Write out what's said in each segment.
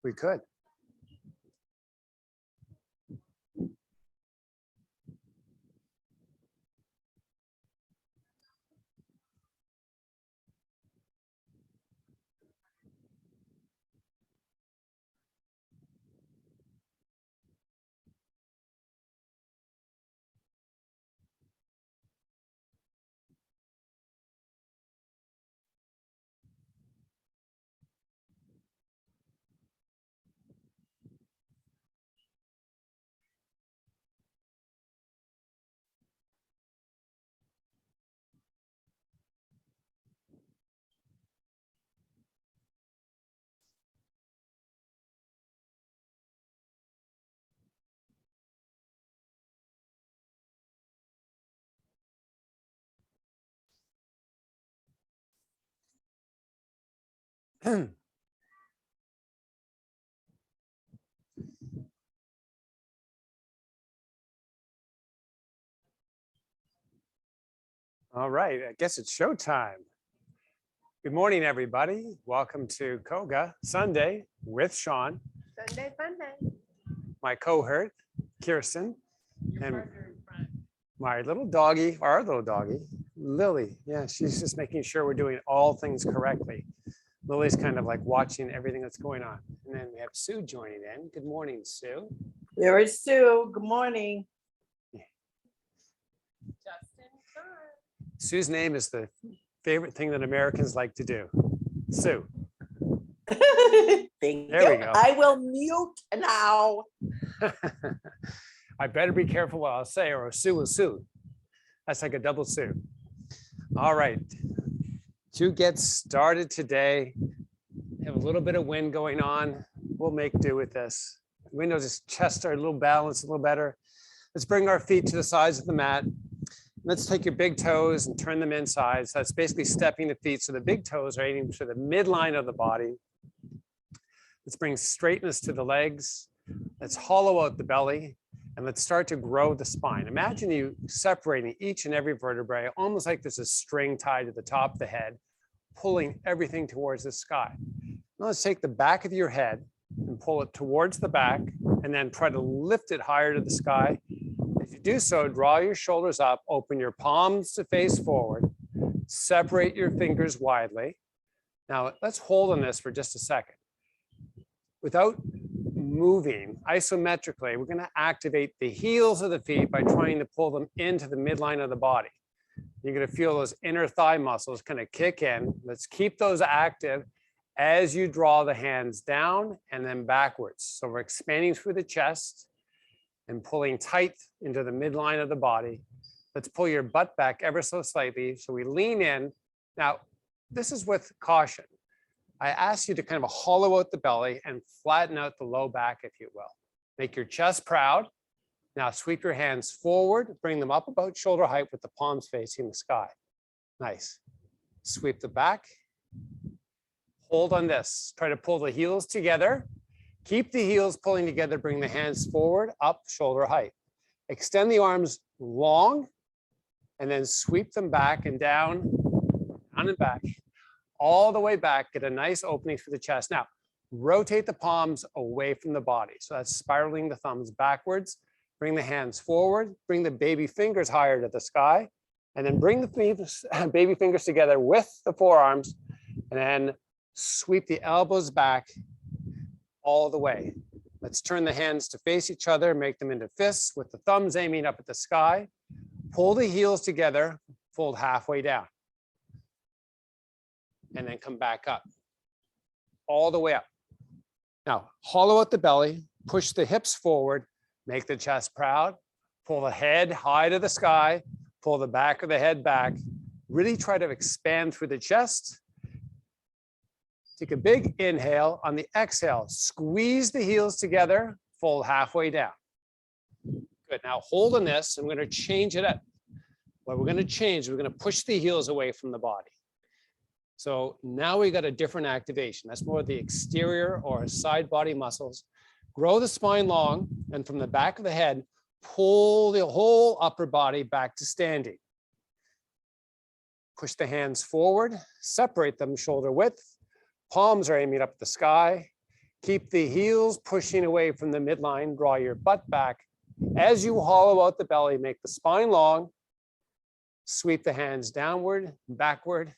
We could. All right, I guess it's showtime. Good morning, everybody. Welcome to KOGA Sunday with Sean. Sunday, Sunday. My cohort, Kirsten, and my little doggy, our little doggy, Lily. Yeah, she's just making sure we're doing all things correctly. Lily's kind of like watching everything that's going on. And then we have Sue joining in. Good morning, Sue. There is Sue. Good morning. Justin, Sue's name is the favorite thing that Americans like to do. Sue. Thank There we you. go. I will mute now. I better be careful what I'll say or Sue will sue. That's like a double sue. All right. To get started today, have a little bit of wind going on. We'll make do with this. Windows chest are a little balanced, a little better. Let's bring our feet to the sides of the mat. Let's take your big toes and turn them inside. So that's basically stepping the feet. So the big toes are aiming to the midline of the body. Let's bring straightness to the legs. Let's hollow out the belly. And let's start to grow the spine. Imagine you separating each and every vertebrae, almost like there's a string tied to the top of the head, pulling everything towards the sky. Now let's take the back of your head and pull it towards the back, and then try to lift it higher to the sky. As you do so, draw your shoulders up, open your palms to face forward, separate your fingers widely. Now let's hold on this for just a second. Without moving isometrically, we're going to activate the heels of the feet by trying to pull them into the midline of the body. You're going to feel those inner thigh muscles kind of kick in. Let's keep those active as you draw the hands down and then backwards. So we're expanding through the chest and pulling tight into the midline of the body. Let's pull your butt back ever so slightly. So we lean in. Now, this is with caution. I ask you to kind of hollow out the belly and flatten out the low back, if you will. Make your chest proud. Now sweep your hands forward, bring them up about shoulder height with the palms facing the sky. Nice. Sweep the back. Hold on this. Try to pull the heels together. Keep the heels pulling together, bring the hands forward, up shoulder height. Extend the arms long, and then sweep them back and down and back. All the way back, get a nice opening through the chest. Now, rotate the palms away from the body. So that's spiraling the thumbs backwards. Bring the hands forward, bring the baby fingers higher to the sky, and then bring the baby fingers together with the forearms, and then sweep the elbows back all the way. Let's turn the hands to face each other, make them into fists with the thumbs aiming up at the sky. Pull the heels together, fold halfway down. And then come back up, all the way up. Now, hollow out the belly, push the hips forward, make the chest proud, pull the head high to the sky, pull the back of the head back, really try to expand through the chest. Take a big inhale. On the exhale, squeeze the heels together, fold halfway down. Good, now hold on this, and we're gonna change it up. What we're gonna change, we're gonna push the heels away from the body. So now we got a different activation. That's more the exterior or side body muscles. Grow the spine long, and from the back of the head, pull the whole upper body back to standing. Push the hands forward, separate them shoulder width. Palms are aiming up at the sky. Keep the heels pushing away from the midline. Draw your butt back. As you hollow out the belly, make the spine long. Sweep the hands downward, backward,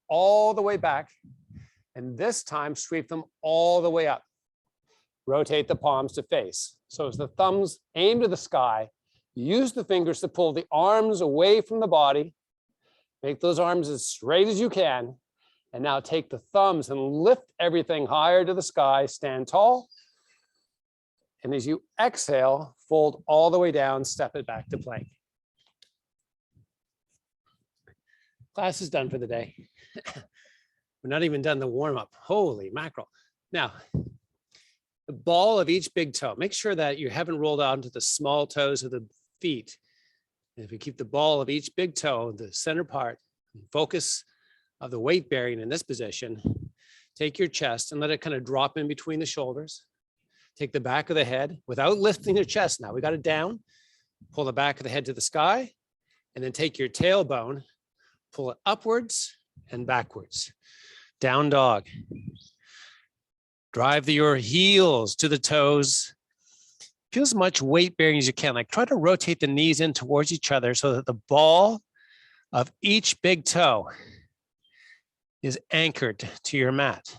all the way back. And this time, sweep them all the way up. Rotate the palms to face. So as the thumbs aim to the sky, use the fingers to pull the arms away from the body. Make those arms as straight as you can. And now take the thumbs and lift everything higher to the sky. Stand tall. And as you exhale, fold all the way down, step it back to plank. Class is done for the day. We're not even done the warm-up. Holy mackerel. Now, the ball of each big toe, make sure that you haven't rolled out into the small toes of the feet. And if you keep the ball of each big toe, the center part, focus of the weight bearing in this position, take your chest and let it kind of drop in between the shoulders. Take the back of the head without lifting your chest. Now we got it down. Pull the back of the head to the sky, and then take your tailbone, pull it upwards and backwards. Down dog. Drive your heels to the toes. Feel as much weight bearing as you can. Like try to rotate the knees in towards each other so that the ball of each big toe is anchored to your mat.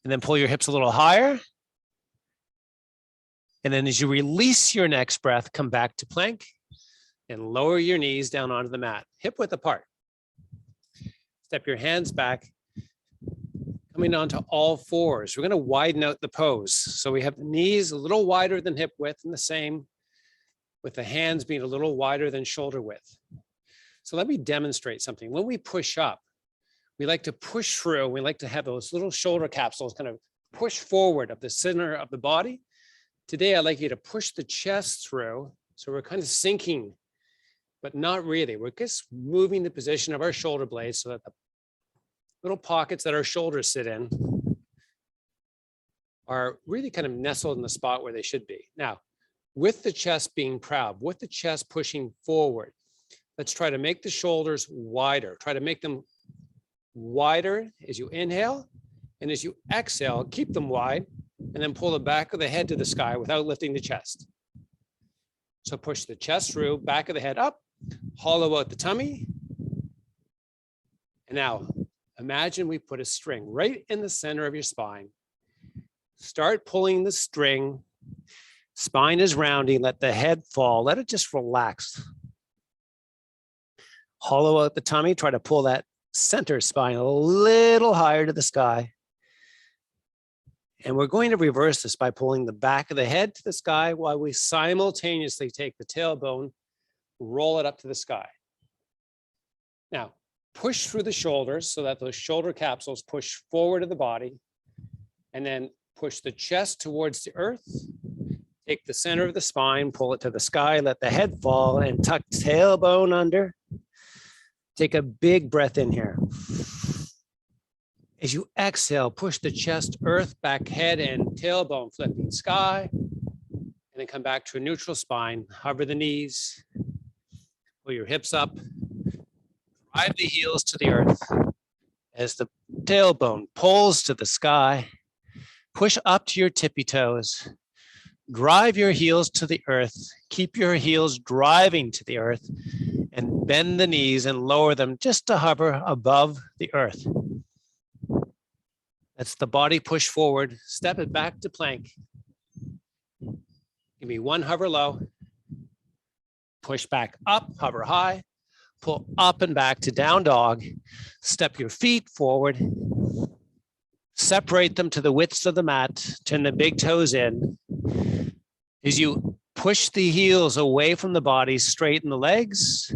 And then pull your hips a little higher. And then as you release your next breath, come back to plank and lower your knees down onto the mat, hip width apart. Step your hands back, coming onto all fours. We're going to widen out the pose. So we have the knees a little wider than hip width, and the same with the hands being a little wider than shoulder width. So let me demonstrate something. When we push up, we like to push through. We like to have those little shoulder capsules kind of push forward up the center of the body. Today, I'd like you to push the chest through. So we're kind of sinking, but not really. We're just moving the position of our shoulder blades so that the little pockets that our shoulders sit in are really kind of nestled in the spot where they should be. Now, with the chest being proud, with the chest pushing forward, let's try to make the shoulders wider. Try to make them wider as you inhale, and as you exhale, keep them wide, and then pull the back of the head to the sky without lifting the chest. So push the chest through, back of the head up, hollow out the tummy. And now imagine we put a string right in the center of your spine. Start pulling the string. Spine is rounding, let the head fall, let it just relax. Hollow out the tummy, try to pull that center spine a little higher to the sky. And we're going to reverse this by pulling the back of the head to the sky while we simultaneously take the tailbone, roll it up to the sky. Now, push through the shoulders so that those shoulder capsules push forward to the body, and then push the chest towards the earth. Take the center of the spine, pull it to the sky, let the head fall, and tuck tailbone under. Take a big breath in here. As you exhale, push the chest, earth, back head, and tailbone flipping sky. And then come back to a neutral spine. Hover the knees. Pull your hips up. Drive the heels to the earth. As the tailbone pulls to the sky, push up to your tippy toes. Drive your heels to the earth. Keep your heels driving to the earth. And bend the knees and lower them just to hover above the earth. That's the body push forward. Step it back to plank. Give me one hover low. Push back up, hover high. Pull up and back to down dog. Step your feet forward. Separate them to the widths of the mat. Turn the big toes in. As you push the heels away from the body, straighten the legs.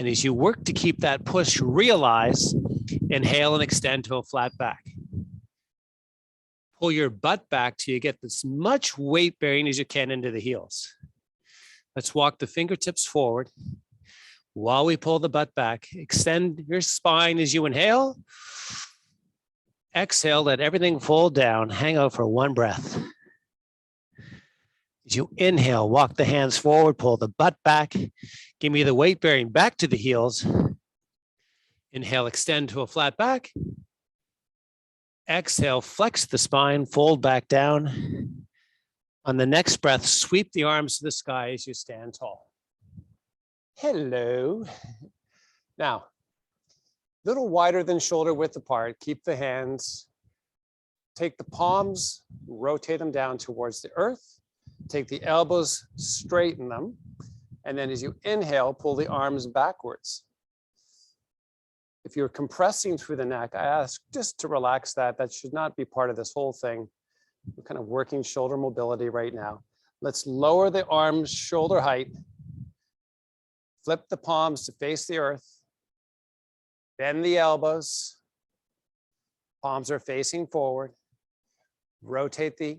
And as you work to keep that push realized, inhale and extend to a flat back. Pull your butt back till you get as much weight bearing as you can into the heels. Let's walk the fingertips forward. While we pull the butt back, extend your spine as you inhale. Exhale, let everything fold down. Hang out for one breath. As you inhale, walk the hands forward, pull the butt back. Give me the weight bearing back to the heels. Inhale, extend to a flat back. Exhale, flex the spine, fold back down. On the next breath, sweep the arms to the sky as you stand tall. Hello. Now, a little wider than shoulder width apart. Keep the hands. Take the palms, rotate them down towards the earth. Take the elbows, straighten them. And then as you inhale, pull the arms backwards. If you're compressing through the neck, I ask just to relax that. That should not be part of this whole thing. We're kind of working shoulder mobility right now. Let's lower the arms shoulder height. Flip the palms to face the earth. Bend the elbows. Palms are facing forward. Rotate the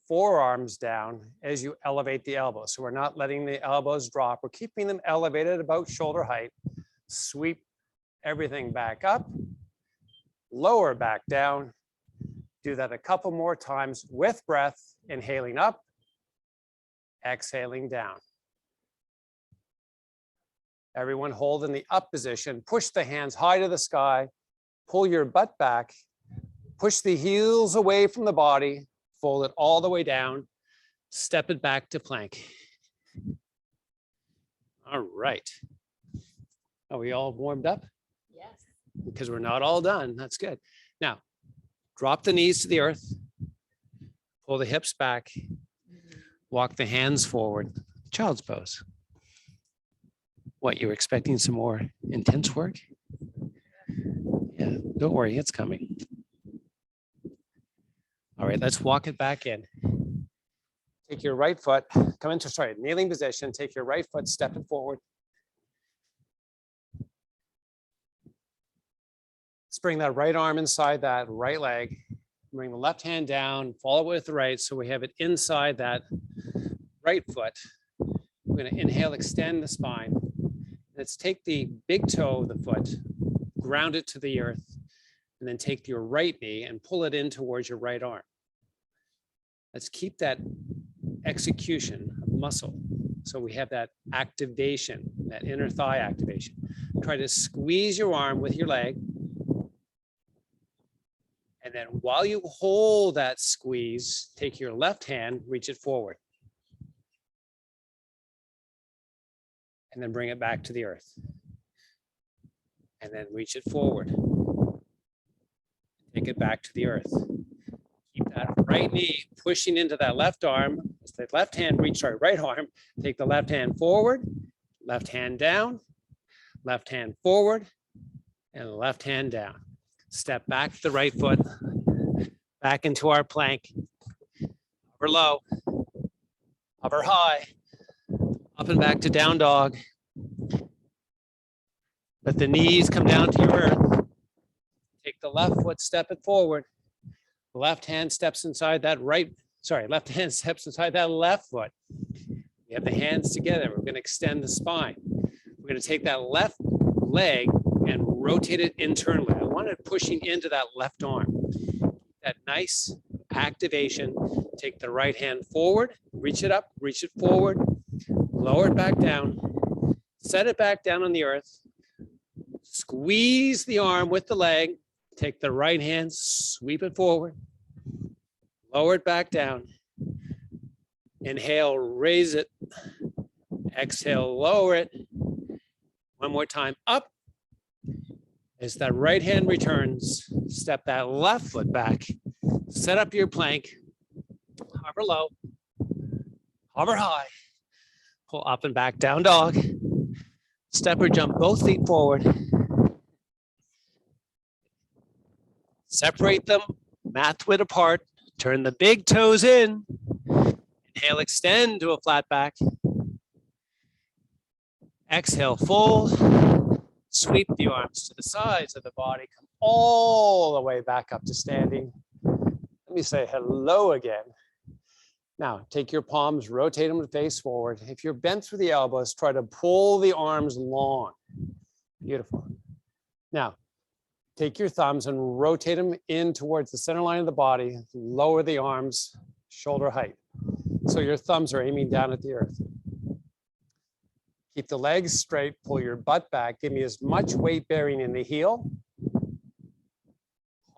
forearms down as you elevate the elbows. So we're not letting the elbows drop. We're keeping them elevated about shoulder height. Sweep everything back up. Lower back down. Do that a couple more times with breath. Inhaling up. Exhaling down. Everyone hold in the up position. Push the hands high to the sky. Pull your butt back. Push the heels away from the body. Fold it all the way down. Step it back to plank. All right. Are we all warmed up? Yes. Because we're not all done. That's good. Now, drop the knees to the earth. Pull the hips back. Walk the hands forward. Child's pose. What, you were expecting some more intense work? Yeah, don't worry, it's coming. All right, let's walk it back in. Take your right foot, come into, kneeling position. Take your right foot, step it forward. Let's bring that right arm inside that right leg. Bring the left hand down, follow it with the right, so we have it inside that right foot. We're going to inhale, extend the spine. Let's take the big toe of the foot, ground it to the earth, and then take your right knee and pull it in towards your right arm. Let's keep that execution of muscle. So we have that activation, that inner thigh activation. Try to squeeze your arm with your leg. And then while you hold that squeeze, take your left hand, reach it forward. And then bring it back to the earth. And then reach it forward. Take it back to the earth. Keep that right knee pushing into that left arm. As the left hand reach, right arm. Take the left hand forward, left hand down, left hand forward, and left hand down. Step back to the right foot, back into our plank. Hover low, hover high, up and back to down dog. Let the knees come down to your earth. Take the left foot, step it forward. Left hand steps inside that left hand steps inside that left foot. We have the hands together. We're going to extend the spine. We're going to take that left leg and rotate it internally. I want it pushing into that left arm. That nice activation. Take the right hand forward, reach it up, reach it forward, lower it back down, set it back down on the earth, squeeze the arm with the leg, take the right hand, sweep it forward, lower it back down, inhale, raise it, exhale, lower it, one more time, up. As that right hand returns, step that left foot back, set up your plank, hover low, hover high, pull up and back, down dog, step or jump both feet forward, separate them, mat width apart, turn the big toes in, inhale, extend to a flat back, exhale, fold, sweep the arms to the sides of the body, come all the way back up to standing. Let me say hello again. Now, take your palms, rotate them to face forward. If you're bent through the elbows, try to pull the arms long. Beautiful. Now, take your thumbs and rotate them in towards the center line of the body. Lower the arms, shoulder height. So your thumbs are aiming down at the earth. Keep the legs straight, pull your butt back. Give me as much weight bearing in the heel.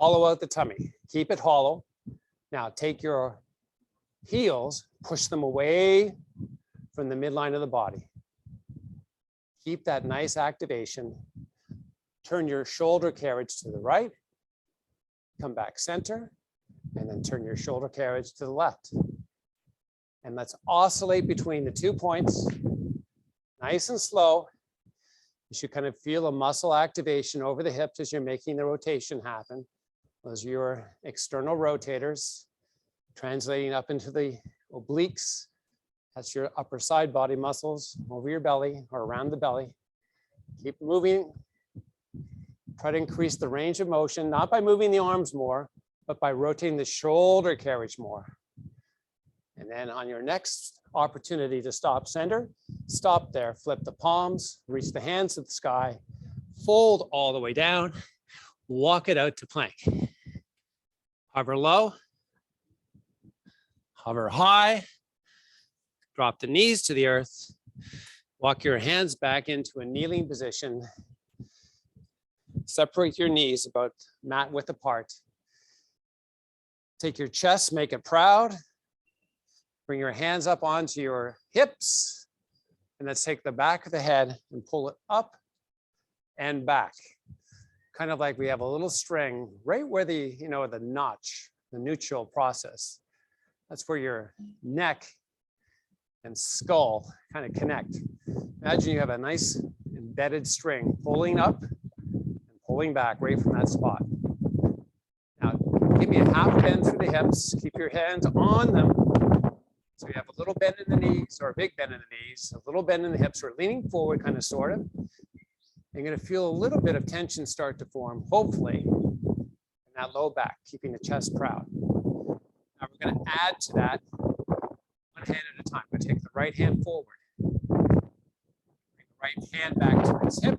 Hollow out the tummy. Keep it hollow. Now take your heels, push them away from the midline of the body. Keep that nice activation. Turn your shoulder carriage to the right. Come back center, and then turn your shoulder carriage to the left. And let's oscillate between the 2 points, nice and slow. You should kind of feel a muscle activation over the hips as you're making the rotation happen. Those are your external rotators, translating up into the obliques. That's your upper side body muscles over your belly or around the belly. Keep moving. Try to increase the range of motion, not by moving the arms more, but by rotating the shoulder carriage more. And then on your next opportunity to stop center, stop there, flip the palms, reach the hands to the sky, fold all the way down, walk it out to plank. Hover low, hover high, drop the knees to the earth, walk your hands back into a kneeling position. Separate your knees about mat width apart. Take your chest, make it proud. Bring your hands up onto your hips. And let's take the back of the head and pull it up and back. Kind of like we have a little string right where the, the notch, the neutral process. That's where your neck and skull kind of connect. Imagine you have a nice embedded string pulling up and pulling back right from that spot. Now, give me a half bend through the hips. Keep your hands on them. So you have a little bend in the knees or a big bend in the knees, a little bend in the hips. We're leaning forward, kind of, sort of. You're going to feel a little bit of tension start to form, hopefully, in that low back, keeping the chest proud. Now we're going to add to that one hand at a time. We're going to take the right hand forward. Bring the right hand back to its hip.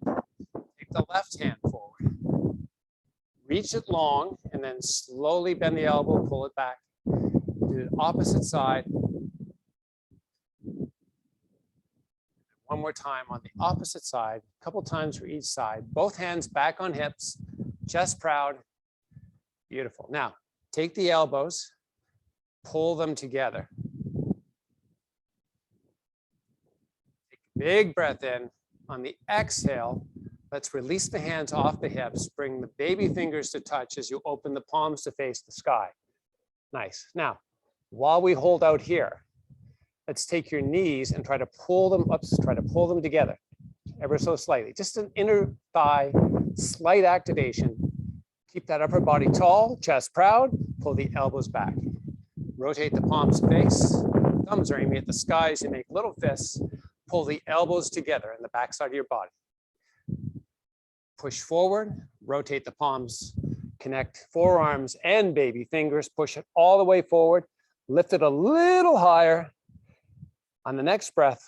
Take the left hand forward. Reach it long, and then slowly bend the elbow, pull it back. Do the opposite side. One more time on the opposite side, a couple times for each side. Both hands back on hips, chest proud. Beautiful. Now, take the elbows, pull them together. Take a big breath in. On the exhale, let's release the hands off the hips. Bring the baby fingers to touch as you open the palms to face the sky. Nice. Now, while we hold out here, let's take your knees and try to pull them together ever so slightly. Just an inner thigh, slight activation. Keep that upper body tall, chest proud, pull the elbows back. Rotate the palms to face. Thumbs are aiming at the sky as you make little fists. Pull the elbows together in the backside of your body. Push forward, rotate the palms, connect forearms and baby fingers, push it all the way forward, lift it a little higher. On the next breath,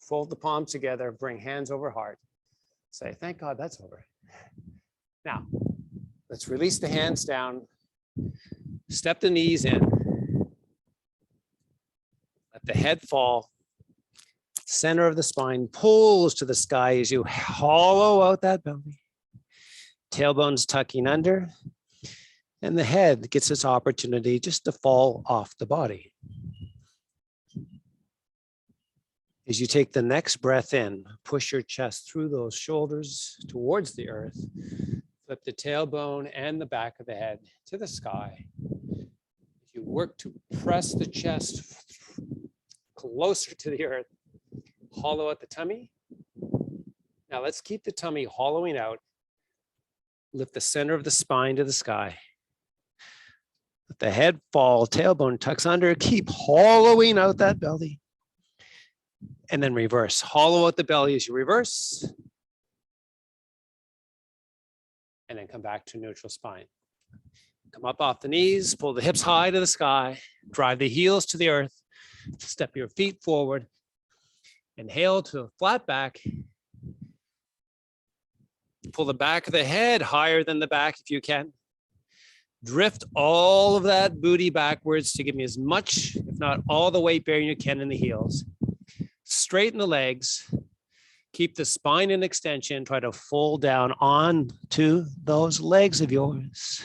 fold the palms together, bring hands over heart. Say, thank God that's over. Now, let's release the hands down, step the knees in, let the head fall, center of the spine pulls to the sky as you hollow out that belly, tailbones tucking under, and the head gets its opportunity just to fall off the body. As you take the next breath in, push your chest through those shoulders towards the earth. Flip the tailbone and the back of the head to the sky. As you work to press the chest closer to the earth, hollow out the tummy. Now let's keep the tummy hollowing out. Lift the center of the spine to the sky. Let the head fall, tailbone tucks under. Keep hollowing out that belly. And then reverse. Hollow out the belly as you reverse. And then come back to neutral spine. Come up off the knees, pull the hips high to the sky, drive the heels to the earth, step your feet forward, inhale to a flat back. Pull the back of the head higher than the back if you can. Drift all of that booty backwards to give me as much, if not all the weight bearing you can in the heels. Straighten the legs, keep the spine in extension, try to fold down onto those legs of yours.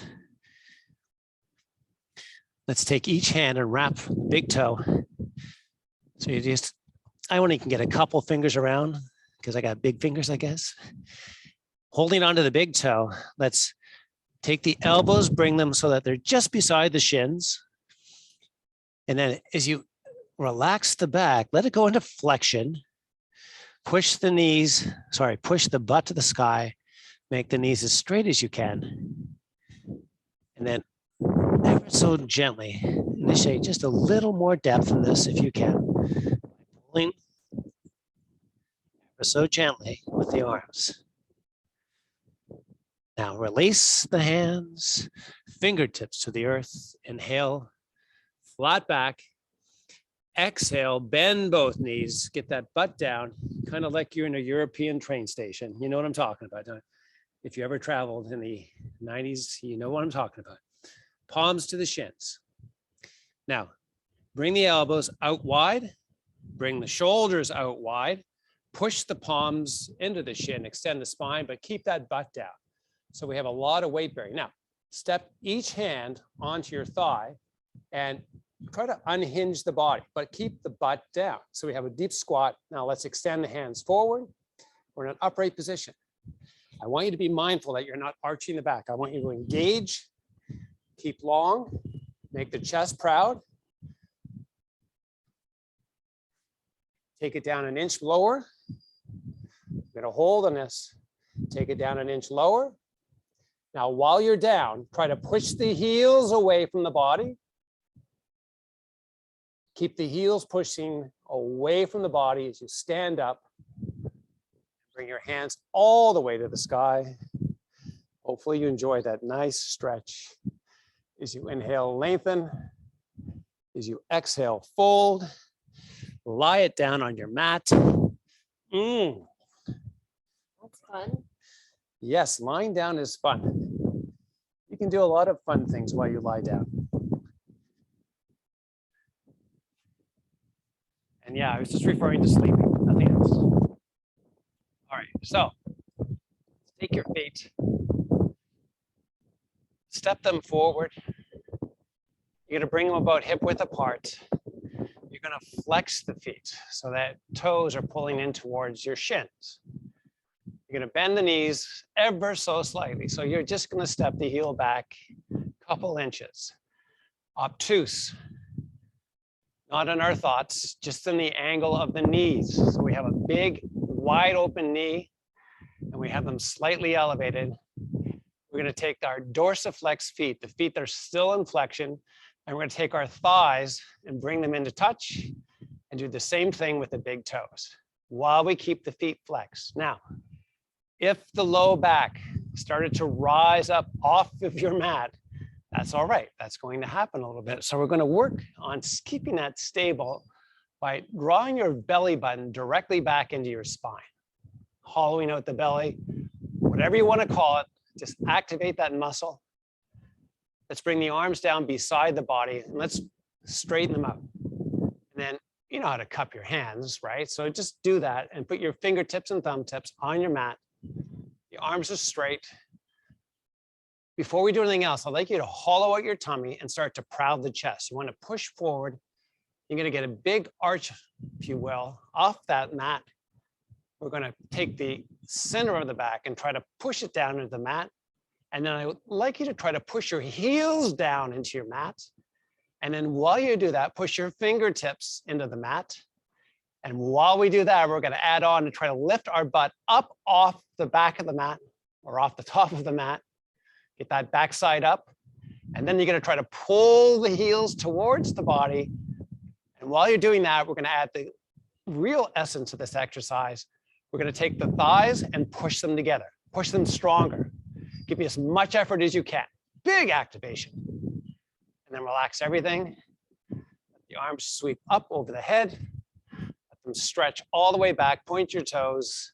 Let's take each hand and wrap the big toe. So you just, I only can get a couple fingers around because I got big fingers, I guess. Holding onto the big toe, let's take the elbows, bring them so that they're just beside the shins. And then as you relax the back, let it go into flexion. Push the knees, push the butt to the sky. Make the knees as straight as you can. And then ever so gently, initiate just a little more depth in this if you can. Pulling ever so gently with the arms. Now release the hands, fingertips to the earth. Inhale, flat back. Exhale, bend both knees, get that butt down, kind of like you're in a European train station. You know what I'm talking about. If you ever traveled in the 90s, you know what I'm talking about. Palms to the shins. Now, bring the elbows out wide, bring the shoulders out wide, push the palms into the shin, extend the spine, but keep that butt down. So we have a lot of weight bearing. Now, step each hand onto your thigh and try to unhinge the body, but keep the butt down. So we have a deep squat. Now let's extend the hands forward. We're in an upright position. I want you to be mindful that you're not arching the back. I want you to engage, keep long, make the chest proud. Take it down an inch lower. I'm going to hold on this. Take it down an inch lower. Now, while you're down, try to push the heels away from the body. Keep the heels pushing away from the body as you stand up. Bring your hands all the way to the sky. Hopefully you enjoy that nice stretch. As you inhale, lengthen. As you exhale, fold. Lie it down on your mat. That's fun. Yes, lying down is fun. You can do a lot of fun things while you lie down. And yeah, I was just referring to sleeping, nothing else. All right, so take your feet, step them forward. You're gonna bring them about hip width apart. You're gonna flex the feet so that toes are pulling in towards your shins. You're gonna bend the knees ever so slightly. So you're just gonna step the heel back a couple inches. Obtuse. Not in our thoughts, just in the angle of the knees. So we have a big, wide open knee, and we have them slightly elevated. We're gonna take our dorsiflex feet, the feet that are still in flexion, and we're gonna take our thighs and bring them into touch and do the same thing with the big toes while we keep the feet flexed. Now, if the low back started to rise up off of your mat, that's all right. That's going to happen a little bit. So we're going to work on keeping that stable by drawing your belly button directly back into your spine, hollowing out the belly, whatever you want to call it, just activate that muscle. Let's bring the arms down beside the body and let's straighten them out. And then you know how to cup your hands, right? So just do that and put your fingertips and thumb tips on your mat. The arms are straight. Before we do anything else, I'd like you to hollow out your tummy and start to proud the chest. You want to push forward. You're going to get a big arch, if you will, off that mat. We're going to take the center of the back and try to push it down into the mat. And then I would like you to try to push your heels down into your mat. And then while you do that, push your fingertips into the mat. And while we do that, we're going to add on to try to lift our butt up off the back of the mat or off the top of the mat. Get that backside up. And then you're going to try to pull the heels towards the body. And while you're doing that, we're going to add the real essence of this exercise. We're going to take the thighs and push them together, push them stronger. Give me as much effort as you can. Big activation. And then relax everything. Let the arms sweep up over the head. Let them stretch all the way back. Point your toes.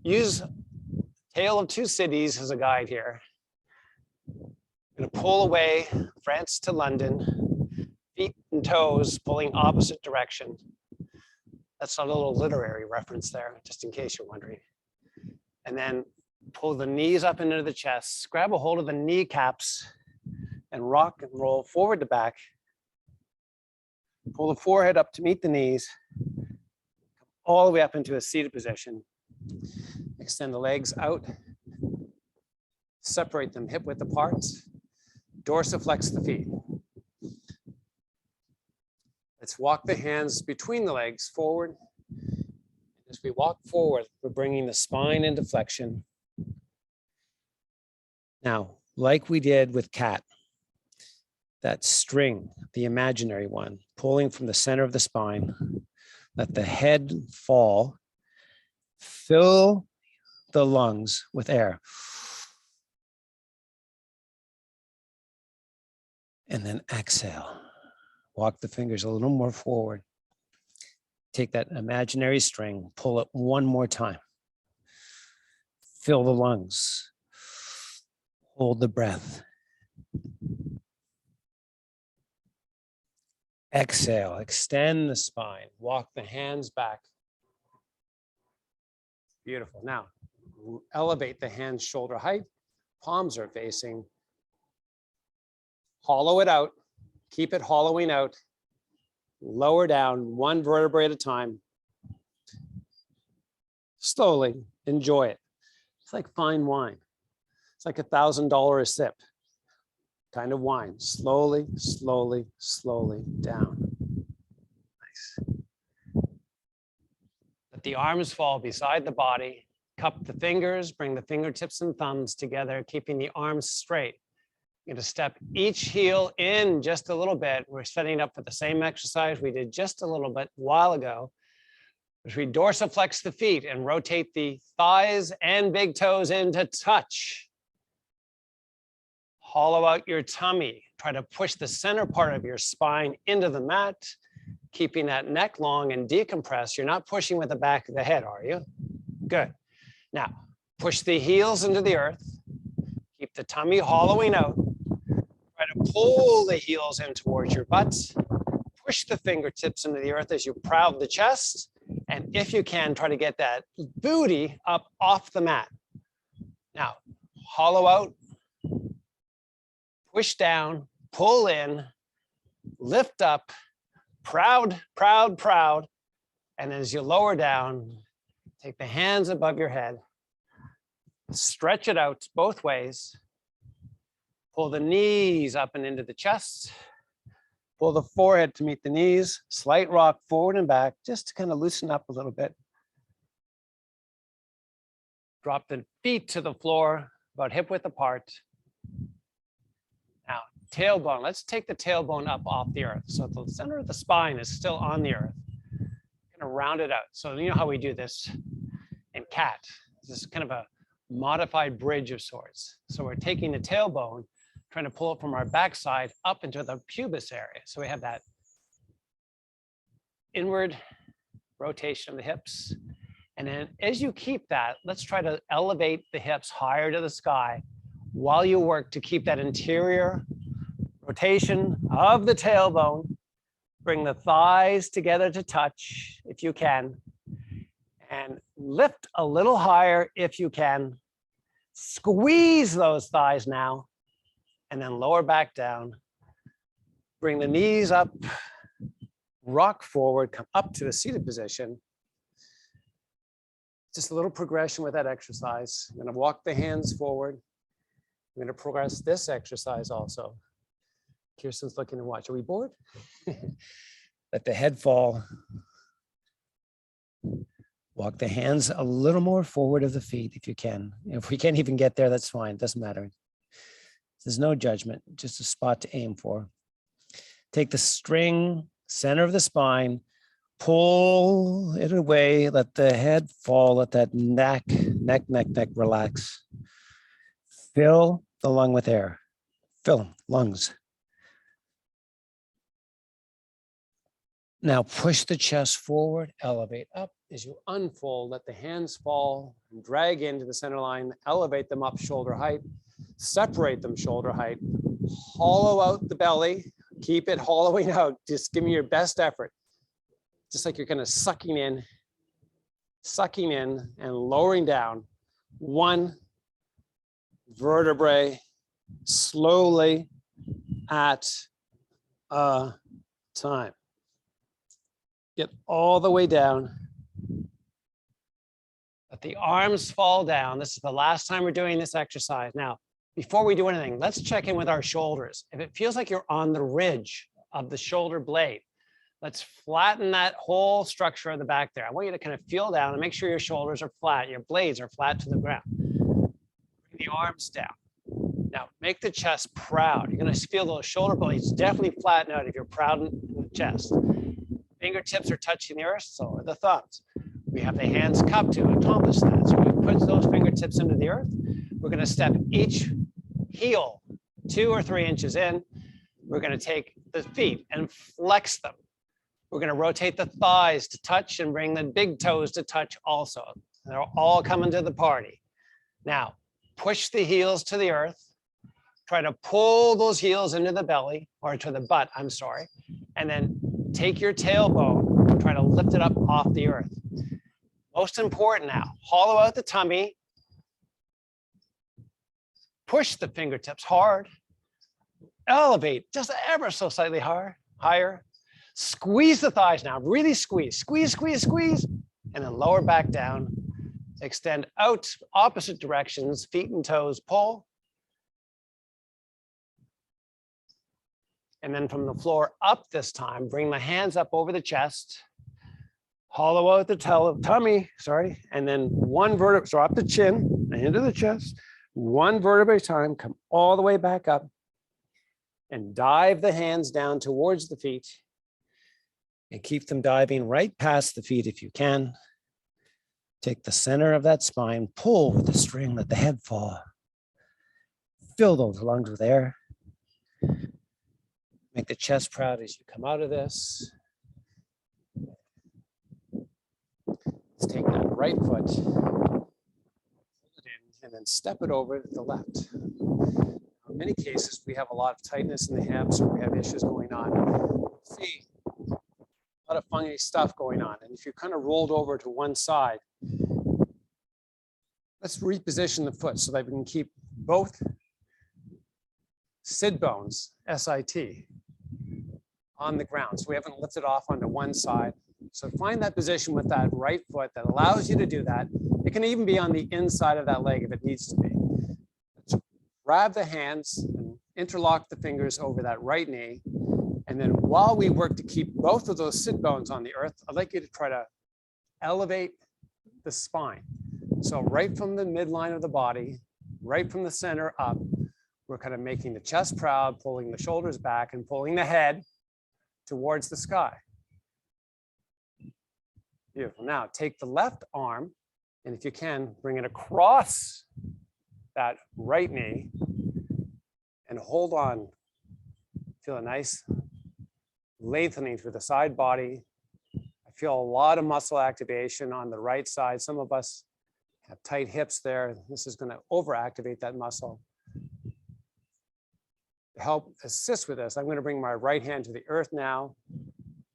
Use Tale of Two Cities as a guide here. Going to pull away, France to London, feet and toes pulling opposite direction. That's a little literary reference there, just in case you're wondering. And then pull the knees up into the chest, grab a hold of the kneecaps and rock and roll forward to back Pull the forehead up to meet the knees, all the way up into a seated position. Extend the legs out, separate them hip width apart, dorsiflex the feet. Let's walk the hands between the legs forward. As we walk forward, we're bringing the spine into flexion. Now, like we did with cat, that string, the imaginary one, pulling from the center of the spine, let the head fall, fill the lungs with air. And then exhale. Walk the fingers a little more forward. Take that imaginary string, pull it one more time. Fill the lungs. Hold the breath. Exhale, extend the spine, walk the hands back. Beautiful. Now, elevate the hands shoulder height, palms are facing. Hollow it out, keep it hollowing out. Lower down one vertebrae at a time. Slowly, enjoy it. It's like fine wine. It's like $1,000 a sip kind of wine. Slowly, slowly, slowly down. Nice. Let the arms fall beside the body. Cup the fingers, bring the fingertips and thumbs together, keeping the arms straight. You're going to step each heel in just a little bit. We're setting up for the same exercise we did just a little bit a while ago, which we dorsiflex the feet and rotate the thighs and big toes into touch. Hollow out your tummy. Try to push the center part of your spine into the mat, keeping that neck long and decompress. You're not pushing with the back of the head, are you? Good. Now, push the heels into the earth. Keep the tummy hollowing out. Try to pull the heels in towards your butt. Push the fingertips into the earth as you proud the chest. And if you can, try to get that booty up off the mat. Now, hollow out. Push down, pull in, lift up, proud, proud, proud. And as you lower down, take the hands above your head, stretch it out both ways. Pull the knees up and into the chest. Pull the forehead to meet the knees, slight rock forward and back, just to kind of loosen up a little bit. Drop the feet to the floor, about hip width apart. Now, tailbone, let's take the tailbone up off the earth. So the center of the spine is still on the earth. Kind of round it out. So you know how we do this in cat. This is kind of a modified bridge of sorts. So we're taking the tailbone, trying to pull it from our backside up into the pubis area. So we have that inward rotation of the hips. And then as you keep that, let's try to elevate the hips higher to the sky while you work to keep that interior rotation of the tailbone. Bring the thighs together to touch if you can. And lift a little higher if you can. Squeeze those thighs now. And then lower back down. Bring the knees up. Rock forward, come up to a seated position. Just a little progression with that exercise. I'm going to walk the hands forward. I'm going to progress this exercise also. Kirsten's looking to watch. Are we bored? Let the head fall. Walk the hands a little more forward of the feet if you can. If we can't even get there, that's fine. It doesn't matter. There's no judgment, just a spot to aim for. Take the string, center of the spine, pull it away, let the head fall, let that neck relax. Fill the lung with air. Fill lungs. Now push the chest forward, elevate up. As you unfold, let the hands fall, drag into the center line, elevate them up shoulder height, separate them shoulder height, hollow out the belly, keep it hollowing out. Just give me your best effort. Just like you're kind of sucking in and lowering down one vertebrae slowly at a time. Get all the way down. Let the arms fall down. This is the last time we're doing this exercise. Now, before we do anything, let's check in with our shoulders. If it feels like you're on the ridge of the shoulder blade, let's flatten that whole structure of the back there. I want you to kind of feel down and make sure your shoulders are flat, your blades are flat to the ground. Bring the arms down. Now, make the chest proud. You're going to feel those shoulder blades definitely flatten out if you're proud in the chest. Fingertips are touching the earth, so are the thumbs. We have the hands cupped to accomplish that. So we put those fingertips into the earth. We're going to step each heel 2 or 3 inches in. We're going to take the feet and flex them. We're going to rotate the thighs to touch and bring the big toes to touch also. They're all coming to the party. Now, push the heels to the earth. Try to pull those heels into the belly, or to the butt, I'm sorry. And then take your tailbone, try to lift it up off the earth. Most important now, hollow out the tummy. Push the fingertips hard. Elevate just ever so slightly higher. Squeeze the thighs now, really squeeze, squeeze, squeeze, squeeze, and then lower back down. Extend out opposite directions, feet and toes, pull. And then from the floor up this time, bring the hands up over the chest, hollow out the tummy, sorry, and then one vertebrae, drop the chin into the chest, one vertebrae at a time, come all the way back up and dive the hands down towards the feet and keep them diving right past the feet if you can. Take the center of that spine, pull with the string, let the head fall. Fill those lungs with air. Make the chest proud as you come out of this. Let's take that right foot, pull it in, and then step it over to the left. In many cases, we have a lot of tightness in the hips, or we have issues going on. See, a lot of funny stuff going on. And if you're kind of rolled over to one side, let's reposition the foot so that we can keep both SID bones, S-I-T, on the ground. So we haven't lifted off onto one side. So find that position with that right foot that allows you to do that. It can even be on the inside of that leg if it needs to be. Let's grab the hands and interlock the fingers over that right knee. And then while we work to keep both of those sit bones on the earth, I'd like you to try to elevate the spine. So right from the midline of the body, right from the center up, we're kind of making the chest proud, pulling the shoulders back and pulling the head towards the sky. Beautiful. Now take the left arm, and if you can, bring it across that right knee and hold on. Feel a nice lengthening through the side body. I feel a lot of muscle activation on the right side. Some of us have tight hips there. This is going to overactivate that muscle. To help assist with this, I'm going to bring my right hand to the earth now.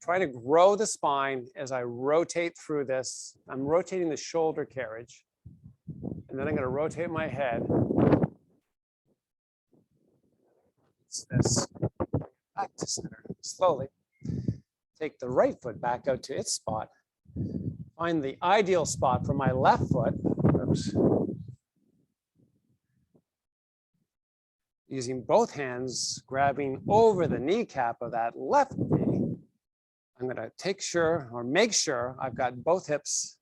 Try to grow the spine as I rotate through this. I'm rotating the shoulder carriage. And then I'm going to rotate my head. It's this back to center. Slowly. Take the right foot back out to its spot. Find the ideal spot for my left foot. Oops. Using both hands, grabbing over the kneecap of that left knee. I'm going to make sure I've got both hips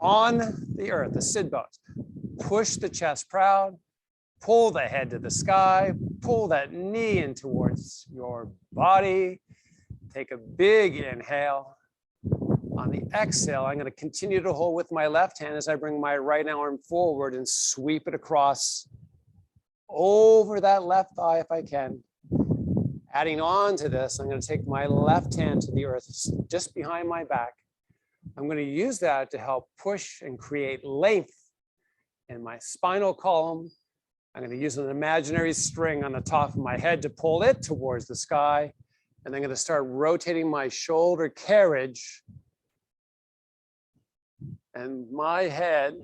on the earth, the SID bones. Push the chest proud, pull the head to the sky, pull that knee in towards your body. Take a big inhale. On the exhale, I'm going to continue to hold with my left hand as I bring my right arm forward and sweep it across over that left thigh if I can. Adding on to this, I'm going to take my left hand to the earth just behind my back. I'm going to use that to help push and create length in my spinal column. I'm going to use an imaginary string on the top of my head to pull it towards the sky. And I'm going to start rotating my shoulder carriage and my head.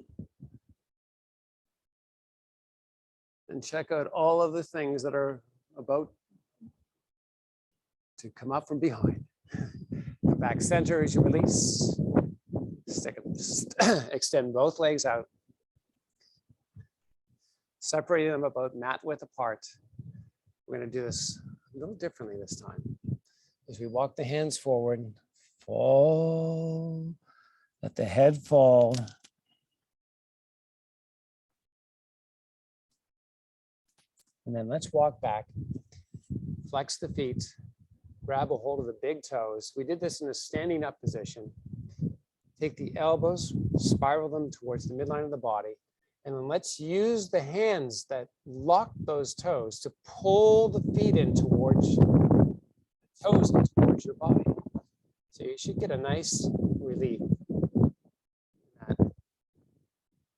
And check out all of the things that are about to come up from behind. Come back center as you release. Extend both legs out. Separating them about mat width apart. We're going to do this a little differently this time. As we walk the hands forward, fall, let the head fall. And then let's walk back, flex the feet, grab a hold of the big toes. We did this in a standing up position. Take the elbows, spiral them towards the midline of the body. And then let's use the hands that lock those toes to pull the feet in towards toes in towards your body. So you should get a nice relief in that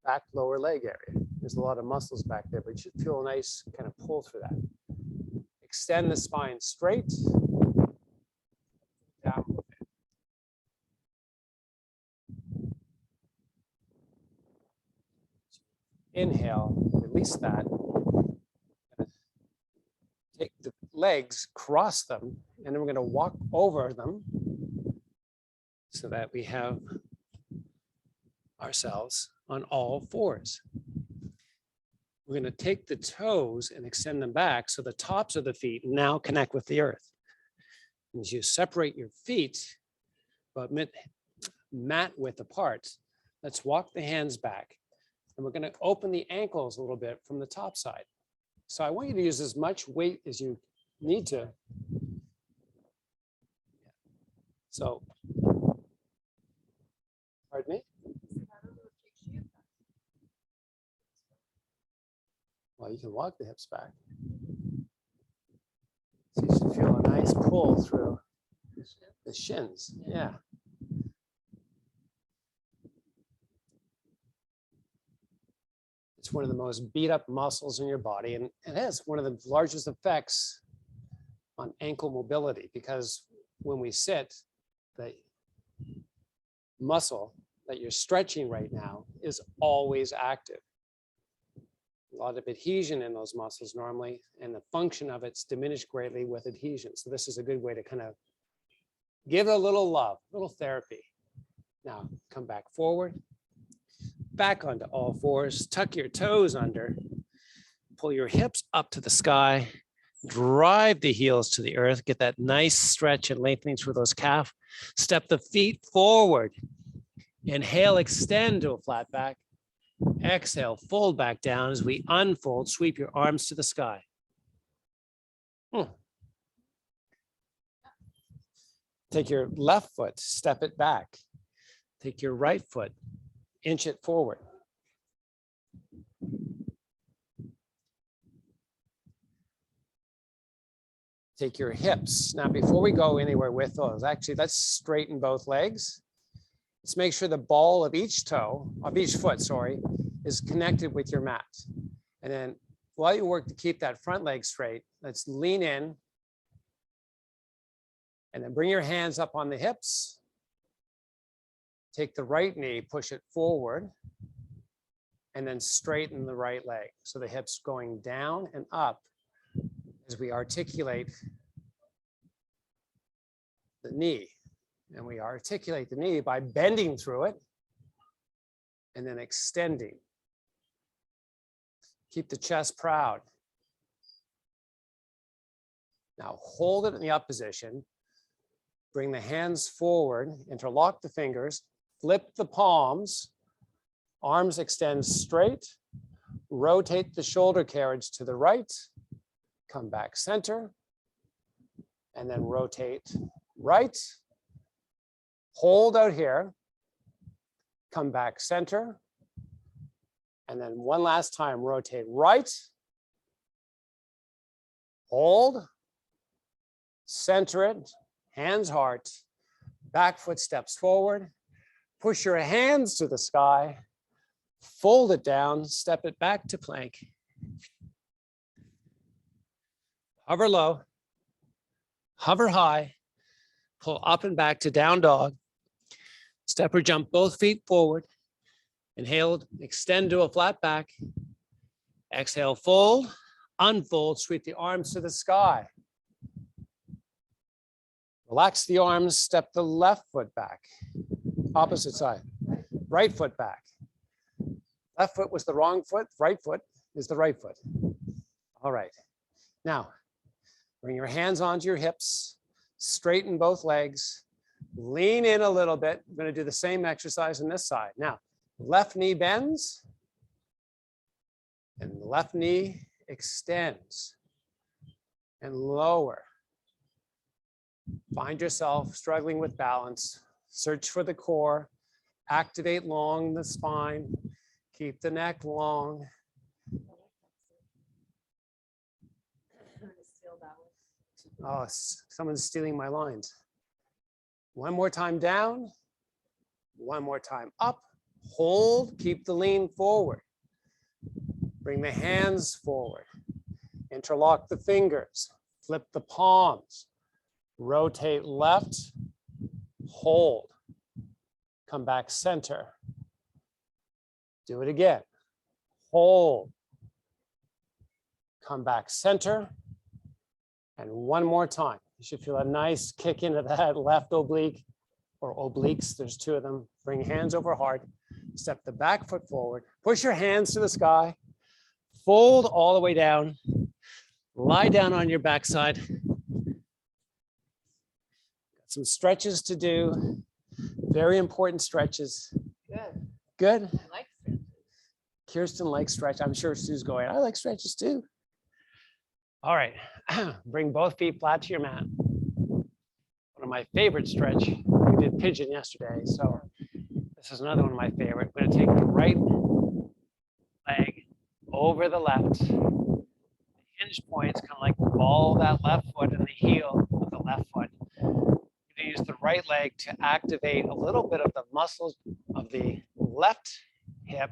back lower leg area. There's a lot of muscles back there, but you should feel a nice kind of pull through that. Extend the spine straight, down. Inhale, release that. Take the legs, cross them, and then we're going to walk over them so that we have ourselves on all fours. We're going to take the toes and extend them back so the tops of the feet now connect with the earth. As you separate your feet, but mat width apart, let's walk the hands back. And we're going to open the ankles a little bit from the top side. So I want you to use as much weight as you need to. So, pardon me? Well, you can walk the hips back. So you should feel a nice pull through the shins. Yeah. It's one of the most beat up muscles in your body, and it has one of the largest effects on ankle mobility, because when we sit, the muscle that you're stretching right now is always active. A lot of adhesion in those muscles normally, and the function of it's diminished greatly with adhesion. So this is a good way to kind of give it a little love, a little therapy. Now come back forward. Back onto all fours, tuck your toes under, pull your hips up to the sky, drive the heels to the earth, get that nice stretch and lengthening through those calf. Step the feet forward. Inhale, extend to a flat back. Exhale, fold back down. As we unfold, sweep your arms to the sky. Take your left foot, step it back. Take your right foot, inch it forward. Take your hips. Now, before we go anywhere with those, actually, let's straighten both legs. Let's make sure the ball of each toe, of each foot, sorry, is connected with your mat. And then while you work to keep that front leg straight, let's lean in and then bring your hands up on the hips. Take the right knee, push it forward, and then straighten the right leg. So the hips going down and up as we articulate the knee. And we articulate the knee by bending through it and then extending. Keep the chest proud. Now hold it in the up position. Bring the hands forward, interlock the fingers, flip the palms, arms extend straight, rotate the shoulder carriage to the right, come back center, and then rotate right. Hold out here, come back center, and then one last time, rotate right, hold, center it, hands heart, back foot steps forward, push your hands to the sky, fold it down, step it back to plank. Hover low, hover high, pull up and back to down dog. Step or jump both feet forward. Inhale, extend to a flat back. Exhale, fold, unfold, sweep the arms to the sky. Relax the arms, step the left foot back. Opposite side. Right foot back. Left foot was the wrong foot, right foot is the right foot. All right. Now, bring your hands onto your hips, straighten both legs, lean in a little bit. I'm going to do the same exercise on this side. Now, left knee bends and left knee extends and lower. Find yourself struggling with balance. Search for the core. Activate long the spine. Keep the neck long. Oh, someone's stealing my lines. One more time down. One more time up. Hold. Keep the lean forward. Bring the hands forward. Interlock the fingers. Flip the palms. Rotate left. Hold. Come back center. Do it again. Hold. Come back center. And one more time. You should feel a nice kick into that left oblique or obliques. There's two of them. Bring hands over heart. Step the back foot forward. Push your hands to the sky. Fold all the way down. Lie down on your backside. Got some stretches to do. Very important stretches. Good. Good. I like stretches. Kirsten likes stretch. I'm sure Sue's going, I like stretches too. All right, bring both feet flat to your mat. One of my favorite stretch. We did pigeon yesterday, so this is another one of my favorite. I'm gonna take the right leg over the left. The hinge point is kind of like the ball of that left foot and the heel of the left foot. You're gonna use the right leg to activate a little bit of the muscles of the left hip.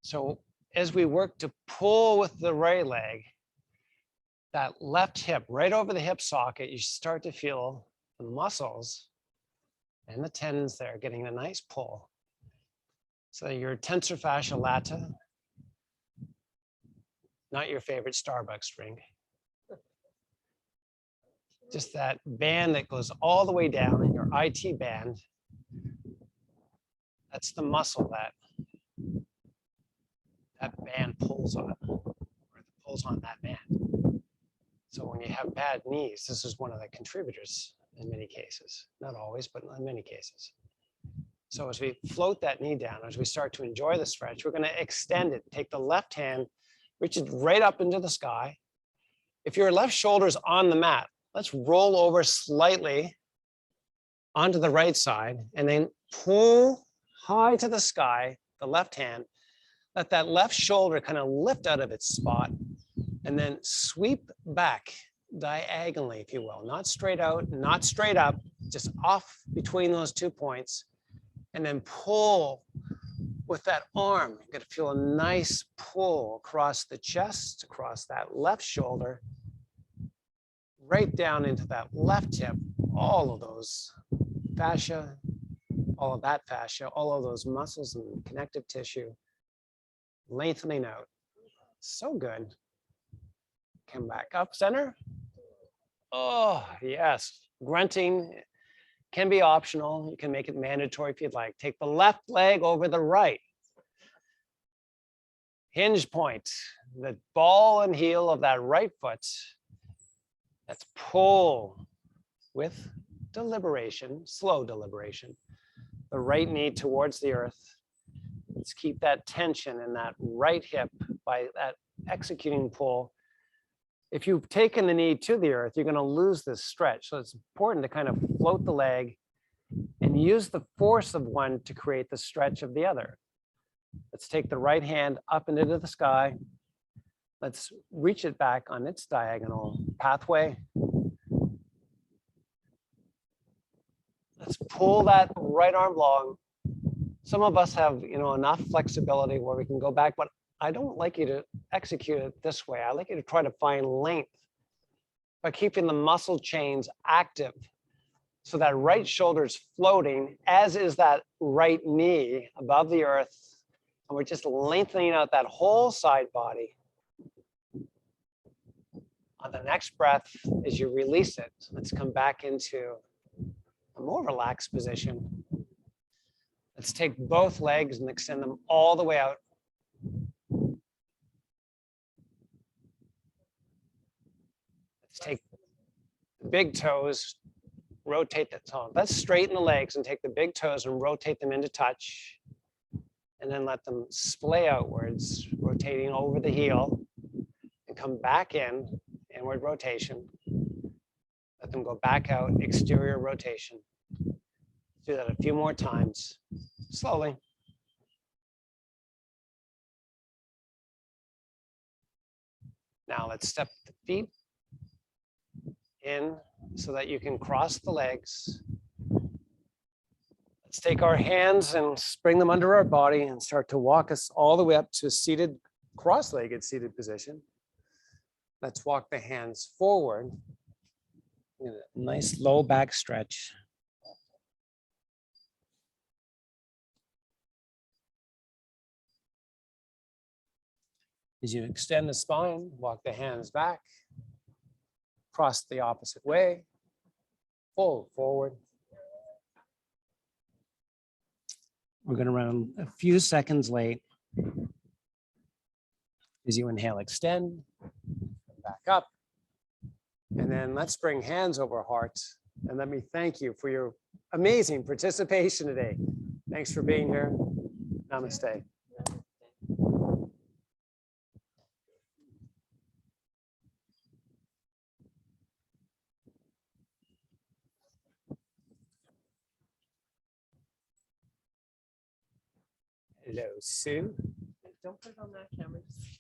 So as we work to pull with the right leg, that left hip right over the hip socket, you start to feel the muscles and the tendons there getting a nice pull. So your tensor fascia lata, not your favorite Starbucks drink. Just that band that goes all the way down in your IT band. That's the muscle that band pulls on, or pulls on that band. So when you have bad knees, this is one of the contributors in many cases, not always, but in many cases. So as we float that knee down, as we start to enjoy the stretch, we're going to extend it. Take the left hand, reach it right up into the sky. If your left shoulder is on the mat, let's roll over slightly onto the right side and then pull high to the sky, the left hand. Let that left shoulder kind of lift out of its spot and then sweep back diagonally, if you will, not straight out, not straight up, just off between those 2 points, and then pull with that arm. You're going to feel a nice pull across the chest, across that left shoulder, right down into that left hip, all of those fascia, all of that fascia, all of those muscles and connective tissue, lengthening out. So good. Come back up center. Oh, yes. Grunting can be optional. You can make it mandatory if you'd like. Take the left leg over the right. Hinge point, the ball and heel of that right foot. Let's pull with deliberation, slow deliberation. The right knee towards the earth. Let's keep that tension in that right hip by that executing pull. If you've taken the knee to the earth, you're going to lose this stretch. So it's important to kind of float the leg and use the force of one to create the stretch of the other. Let's take the right hand up and into the sky. Let's reach it back on its diagonal pathway. Let's pull that right arm long. Some of us have, enough flexibility where we can go back, but I don't like you to execute it this way. I like you to try to find length by keeping the muscle chains active. So that right shoulder is floating, as is that right knee above the earth. And we're just lengthening out that whole side body. On the next breath, as you release it, let's come back into a more relaxed position. Let's take both legs and extend them all the way out. Let's take the big toes, rotate the toe. Let's straighten the legs and take the big toes and rotate them into touch. And then let them splay outwards, rotating over the heel, and come back in, inward rotation. Let them go back out, exterior rotation. Do that a few more times, slowly. Now let's step the feet in so that you can cross the legs. Let's take our hands and bring them under our body and start to walk us all the way up to a seated, cross-legged seated position. Let's walk the hands forward. Nice low back stretch. As you extend the spine, walk the hands back, cross the opposite way, fold forward. We're going to run a few seconds late. As you inhale, extend, back up. And then let's bring hands over hearts. And let me thank you for your amazing participation today. Thanks for being here. Namaste. Hello, Sue. Don't put it on that camera. Just